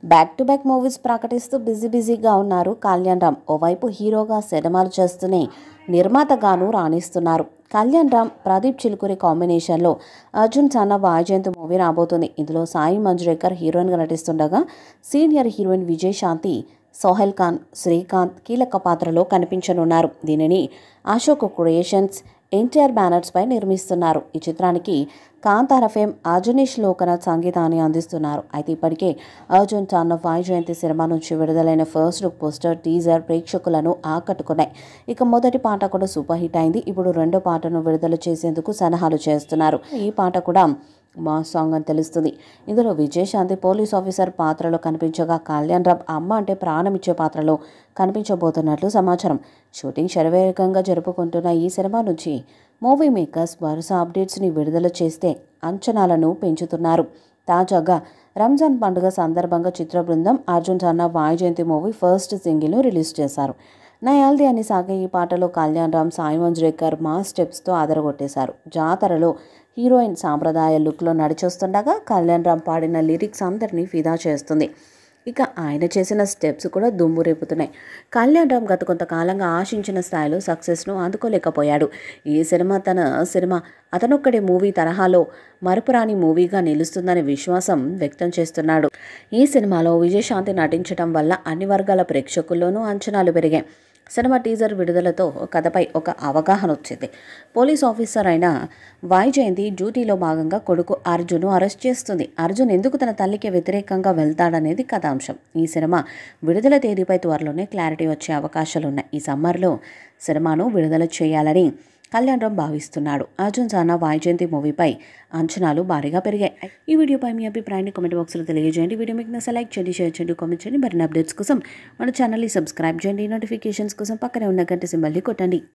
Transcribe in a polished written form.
Back to back movies ప్రకటిస్తూ బిజీగా ఉన్నారు కళ్యాణ్ రామ్. ఓవైపు హీరోగా సినిమాలు చేస్తూనే నిర్మాతగాను రాణిస్తున్నారు. కళ్యాణ్ రామ్, ప్రదీప్ చిలుకూరి కాంబినేషన్లో అర్జున్ సన్న వైజయంతి మూవీ రాబోతుంది. ఇందులో సాయి మంజ్రేకర్ హీరోయిన్గా నటిస్తుండగా సీనియర్ హీరోయిన్ విజయశాంతి, సోహెల్ ఖాన్, శ్రీకాంత్ కీలక పాత్రలో కనిపించనున్నారు. దీనిని అశోక్ క్రియేషన్స్, ఎన్టీఆర్ బ్యానర్స్ పై నిర్మిస్తున్నారు. ఈ చిత్రానికి కాంతార ఫేమ్ అజనీష్ లోకనాథ్ సంగీతాన్ని అందిస్తున్నారు. అయితే ఇప్పటికే Arjun son of Vyjayanthi cinema నుంచి విడుదలైన ఫస్ట్ లుక్ పోస్టర్, టీజర్ ప్రేక్షకులను ఆకట్టుకున్నాయి. ఇక మొదటి పాట కూడా సూపర్ హిట్ అయింది. ఇప్పుడు రెండో పాటను విడుదల చేసేందుకు సన్నాహాలు చేస్తున్నారు. ఈ పాట కూడా మాస్ సాంగ్ అని తెలుస్తుంది. ఇందులో విజయశాంతి పోలీస్ ఆఫీసర్ పాత్రలో కనిపించగా, కళ్యాణ్ రామ్ అమ్మ అంటే ప్రాణం ఇచ్చే పాత్రలో కనిపించబోతున్నట్లు సమాచారం. షూటింగ్ శరవేగంగా జరుపుకుంటున్న ఈ సినిమా నుంచి మూవీ మేకర్స్ వరుస అప్డేట్స్ని విడుదల చేస్తే అంచనాలను పెంచుతున్నారు. తాజాగా రంజాన్ పండుగ సందర్భంగా చిత్ర బృందం అర్జున్ సన్న వైజయంతి మూవీ ఫస్ట్ సింగిల్ను రిలీజ్ చేశారు. నయాల్ది అని సాగే ఈ పాటలో కళ్యాణ్ రామ్, సాయి మంజ్రేకర్ మాస్ స్టెప్స్తో అదరగొట్టేశారు. జాతరలో హీరోయిన్ సాంప్రదాయ లుక్లో నడిచొస్తుండగా కళ్యాణ్ రామ్ పాడిన లిరిక్స్ అందరినీ ఫిదా చేస్తుంది. ఇక ఆయన చేసిన స్టెప్స్ కూడా దుమ్ము రేపుతున్నాయి. కళ్యాణ్ రామ్ గత కొంతకాలంగా ఆశించిన స్థాయిలో సక్సెస్ను అందుకోలేకపోయాడు. ఈ సినిమా అతనొక్కడే మూవీ తరహాలో మరపురాని మూవీగా నిలుస్తుందనే విశ్వాసం వ్యక్తం చేస్తున్నాడు. ఈ సినిమాలో విజయశాంతి నటించడం వల్ల అన్ని వర్గాల ప్రేక్షకుల్లోనూ అంచనాలు పెరిగాయి. సినిమా టీజర్ విడుదలతో కథపై ఒక అవగాహన వచ్చింది. పోలీస్ ఆఫీసర్ అయిన వైజయంతి డ్యూటీలో భాగంగా కొడుకు అర్జున్ను అరెస్ట్ చేస్తుంది. అర్జున్ ఎందుకు తన తల్లికి వ్యతిరేకంగా వెళ్తాడనేది కథాంశం. ఈ సినిమా విడుదల తేదీపై త్వరలోనే క్లారిటీ వచ్చే అవకాశాలున్నాయి. ఈ సమ్మర్లో సినిమాను విడుదల చేయాలని కళ్యాణ్ రామ్ భావిస్తున్నాడు. అర్జున్ సన్న వైజయంతి మూవీపై అంచనాలు భారీగా పెరిగాయి. ఈ వీడియోపై మీ అభిప్రాయాన్ని కామెంట్ బాక్స్లో తెలియజేయండి. వీడియో మీకు నచ్చితే లైక్ చేయండి, షేర్ చేయండి, కామెంట్ చేయండి. మరిన్ని అప్డేట్స్ కోసం మన ఛానల్ని సబ్స్క్రైబ్ చేయండి. నోటిఫికేషన్స్ కోసం పక్కనే ఉన్న గంట సింబల్ని కొట్టండి.